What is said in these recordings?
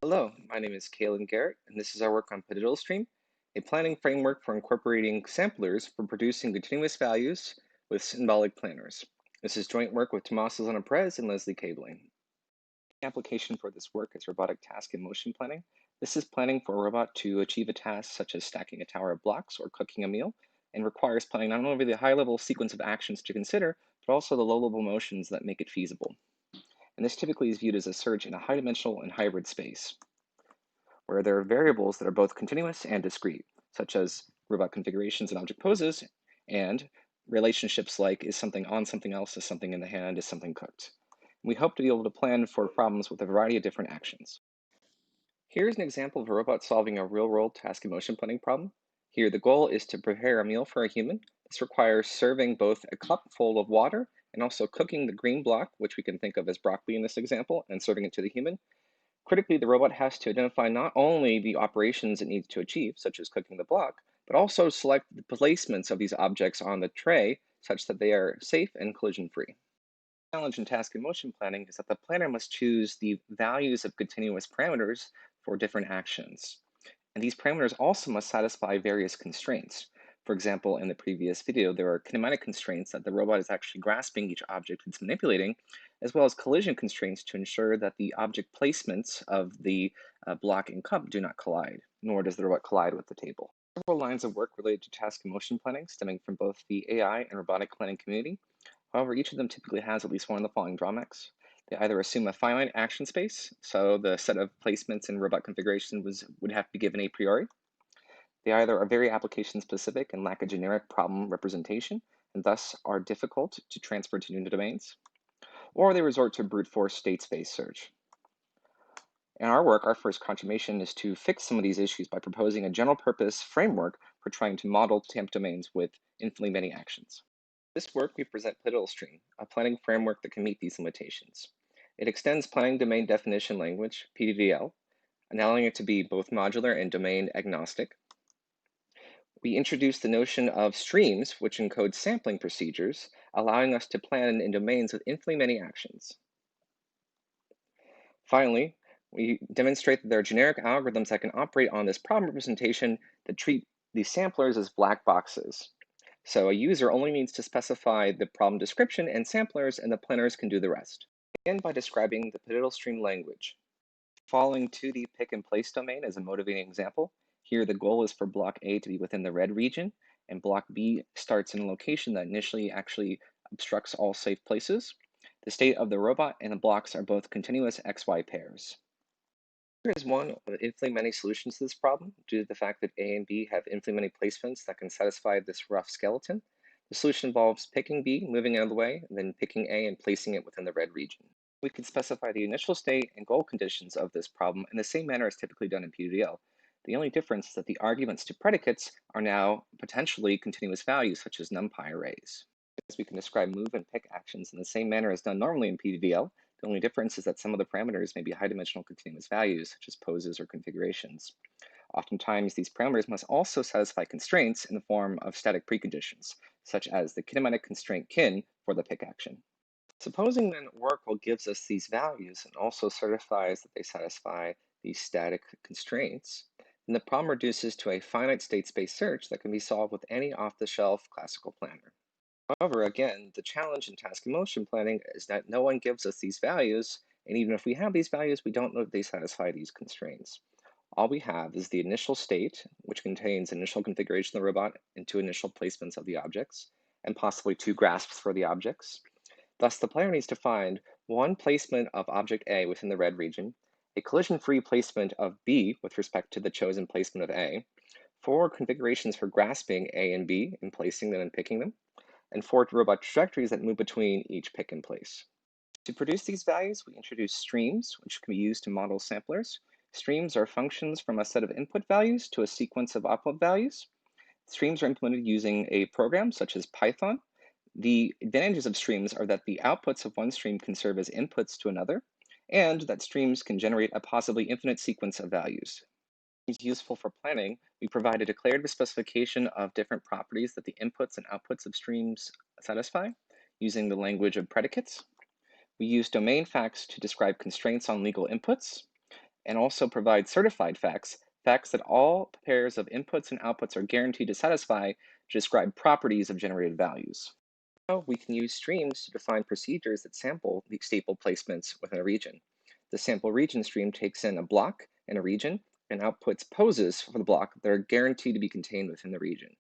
Hello, my name is Caelan Garrett, and this is our work on PDDLStream, a planning framework for incorporating samplers for producing continuous values with symbolic planners. This is joint work with Tomás Lozano-Pérez and Kaelbling. The application for this work is robotic task and motion planning. This is planning for a robot to achieve a task such as stacking a tower of blocks or cooking a meal, and requires planning not only the high-level sequence of actions to consider, but also the low-level motions that make it feasible. And this typically is viewed as a search in a high-dimensional and hybrid space, where there are variables that are both continuous and discrete, such as robot configurations and object poses, and relationships like is something on something else, is something in the hand, is something cooked. We hope to be able to plan for problems with a variety of different actions. Here's an example of a robot solving a real-world task and motion planning problem. Here, the goal is to prepare a meal for a human. This requires serving both a cup full of water and also cooking the green block, which we can think of as broccoli in this example, and serving it to the human. Critically, the robot has to identify not only the operations it needs to achieve, such as cooking the block, but also select the placements of these objects on the tray such that they are safe and collision-free. The challenge in task and motion planning is that the planner must choose the values of continuous parameters for different actions. And these parameters also must satisfy various constraints. For example, in the previous video, there are kinematic constraints that the robot is actually grasping each object it's manipulating, as well as collision constraints to ensure that the object placements of the block and cup do not collide, nor does the robot collide with the table. Several lines of work related to task and motion planning stemming from both the AI and robotic planning community. However, each of them typically has at least one of the following drawbacks. They either assume a finite action space, so the set of placements in robot configuration would have to be given a priori. They either are very application specific and lack a generic problem representation, and thus are difficult to transfer to new domains, or they resort to brute force state space search. In our work, our first contribution is to fix some of these issues by proposing a general purpose framework for trying to model TAMP domains with infinitely many actions. This work, we present PDDLStream, a planning framework that can meet these limitations. It extends planning domain definition language, PDDL, allowing it to be both modular and domain agnostic. We introduce the notion of streams, which encode sampling procedures, allowing us to plan in domains with infinitely many actions. Finally, we demonstrate that there are generic algorithms that can operate on this problem representation that treat these samplers as black boxes. So a user only needs to specify the problem description and samplers, and the planners can do the rest. Begin by describing the PDDLStream language. Following 2D pick and place domain as a motivating example. Here the goal is for block A to be within the red region, and block B starts in a location that initially actually obstructs all safe places. The state of the robot and the blocks are both continuous XY pairs. There is one of infinitely many solutions to this problem due to the fact that A and B have infinitely many placements that can satisfy this rough skeleton. The solution involves picking B, moving it out of the way, and then picking A and placing it within the red region. We can specify the initial state and goal conditions of this problem in the same manner as typically done in PDDL. The only difference is that the arguments to predicates are now potentially continuous values, such as NumPy arrays. As we can describe move and pick actions in the same manner as done normally in PDDL, the only difference is that some of the parameters may be high-dimensional continuous values, such as poses or configurations. Oftentimes, these parameters must also satisfy constraints in the form of static preconditions, such as the kinematic constraint kin for the pick action. Supposing then Oracle gives us these values and also certifies that they satisfy these static constraints, then the problem reduces to a finite state space search that can be solved with any off-the-shelf classical planner. However, again, the challenge in task and motion planning is that no one gives us these values, and even if we have these values, we don't know if they satisfy these constraints. All we have is the initial state, which contains initial configuration of the robot and two initial placements of the objects, and possibly two grasps for the objects. Thus, the player needs to find one placement of object A within the red region, a collision-free placement of B with respect to the chosen placement of A, four configurations for grasping A and B and placing them and picking them, and four robot trajectories that move between each pick and place. To produce these values, we introduce streams, which can be used to model samplers. Streams are functions from a set of input values to a sequence of output values. Streams are implemented using a program such as Python. The advantages of streams are that the outputs of one stream can serve as inputs to another, and that streams can generate a possibly infinite sequence of values. Is useful for planning, we provide a declarative specification of different properties that the inputs and outputs of streams satisfy using the language of predicates. We use domain facts to describe constraints on legal inputs. and also provides certified facts, facts that all pairs of inputs and outputs are guaranteed to satisfy to describe properties of generated values. Now we can use streams to define procedures that sample the staple placements within a region. The sample region stream takes in a block in a region and outputs poses for the block that are guaranteed to be contained within the region.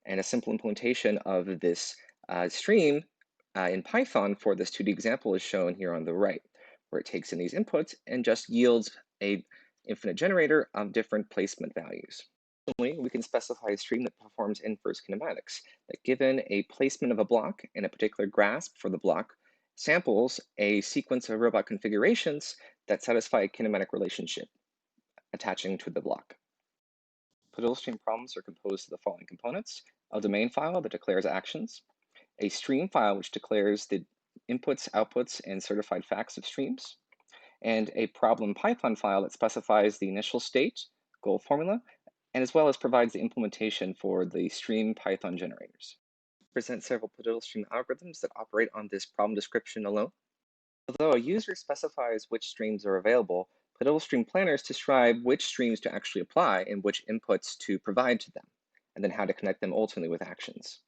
And a simple implementation of this stream in Python for this 2D example is shown here on the right, where it takes in these inputs and just yields a infinite generator of different placement values. Additionally, we can specify a stream that performs inverse kinematics, that given a placement of a block and a particular grasp for the block, samples a sequence of robot configurations that satisfy a kinematic relationship attaching to the block. PDDLStream problems are composed of the following components: a domain file that declares actions, a stream file which declares the inputs, outputs, and certified facts of streams, and a problem Python file that specifies the initial state, goal formula, and as well as provides the implementation for the stream Python generators. Present several PDDLStream algorithms that operate on this problem description alone. Although a user specifies which streams are available, PDDLStream planners describe which streams to actually apply and which inputs to provide to them, and then how to connect them ultimately with actions.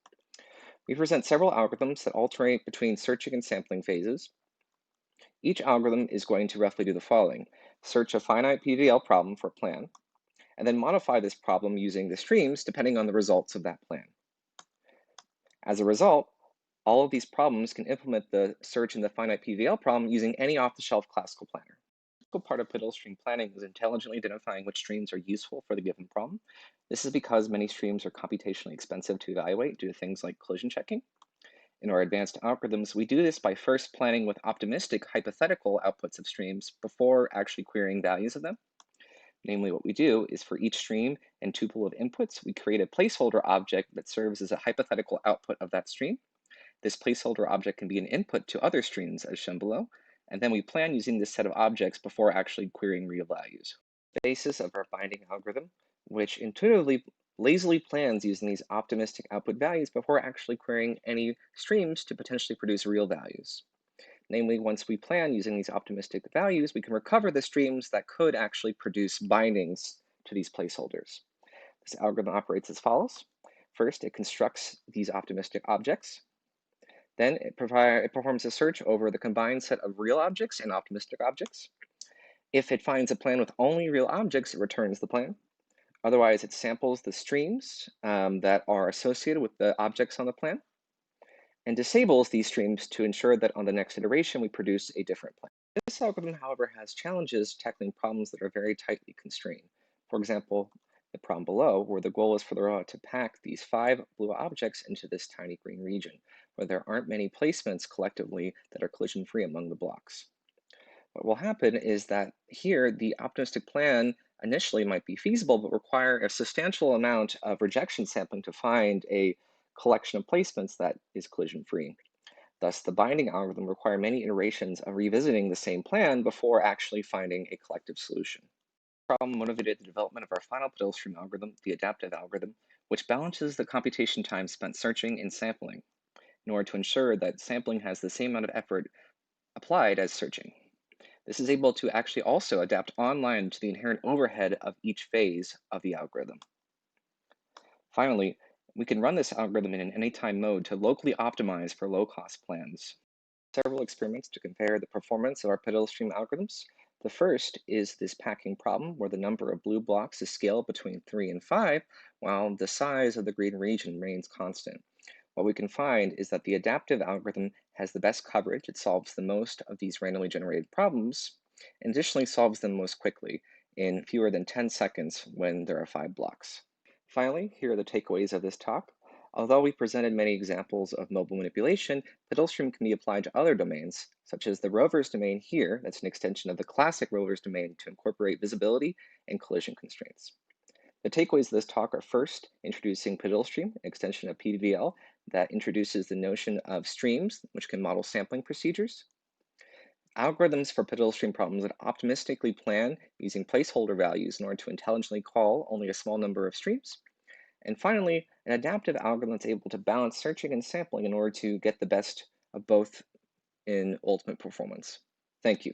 We present several algorithms that alternate between searching and sampling phases. Each algorithm is going to roughly do the following: search a finite PDDL problem for a plan, and then modify this problem using the streams depending on the results of that plan. As a result, all of these problems can implement the search in the finite PDDL problem using any off-the-shelf classical planner. The critical part of PDDLStream planning is intelligently identifying which streams are useful for the given problem. This is because many streams are computationally expensive to evaluate due to things like collision checking. In our advanced algorithms, we do this by first planning with optimistic hypothetical outputs of streams before actually querying values of them. Namely, what we do is for each stream and tuple of inputs, we create a placeholder object that serves as a hypothetical output of that stream. This placeholder object can be an input to other streams as shown below, and then we plan using this set of objects before actually querying real values. The basis of our binding algorithm, which intuitively lazily plans using these optimistic output values before actually querying any streams to potentially produce real values. Namely, once we plan using these optimistic values, we can recover the streams that could actually produce bindings to these placeholders. This algorithm operates as follows. First, it constructs these optimistic objects. Then it performs a search over the combined set of real objects and optimistic objects. If it finds a plan with only real objects, it returns the plan. Otherwise, it samples the streams that are associated with the objects on the plan and disables these streams to ensure that on the next iteration, we produce a different plan. This algorithm, however, has challenges tackling problems that are very tightly constrained. For example, the problem below, where the goal is for the robot to pack these 5 blue objects into this tiny green region, where there aren't many placements collectively that are collision-free among the blocks. What will happen is that here, the optimistic plan initially might be feasible, but require a substantial amount of rejection sampling to find a collection of placements that is collision-free. Thus, the binding algorithm requires many iterations of revisiting the same plan before actually finding a collective solution. The problem motivated the development of our final PDDLStream algorithm, the adaptive algorithm, which balances the computation time spent searching and sampling in order to ensure that sampling has the same amount of effort applied as searching. This is able to actually also adapt online to the inherent overhead of each phase of the algorithm. Finally, we can run this algorithm in an anytime mode to locally optimize for low-cost plans. Several experiments to compare the performance of our PDDLStream algorithms. The first is this packing problem where the number of blue blocks is scaled between 3 and 5, while the size of the green region remains constant. What we can find is that the adaptive algorithm has the best coverage. It solves the most of these randomly generated problems, and additionally solves them most quickly in fewer than 10 seconds when there are 5 blocks. Finally, here are the takeaways of this talk. Although we presented many examples of mobile manipulation, PDDLStream can be applied to other domains, such as the Rovers domain here, that's an extension of the classic Rovers domain to incorporate visibility and collision constraints. The takeaways of this talk are first, introducing PDDLStream, an extension of PDDL that introduces the notion of streams, which can model sampling procedures. Algorithms for PDDLStream problems that optimistically plan using placeholder values in order to intelligently call only a small number of streams. And finally, an adaptive algorithm that's able to balance searching and sampling in order to get the best of both in ultimate performance. Thank you.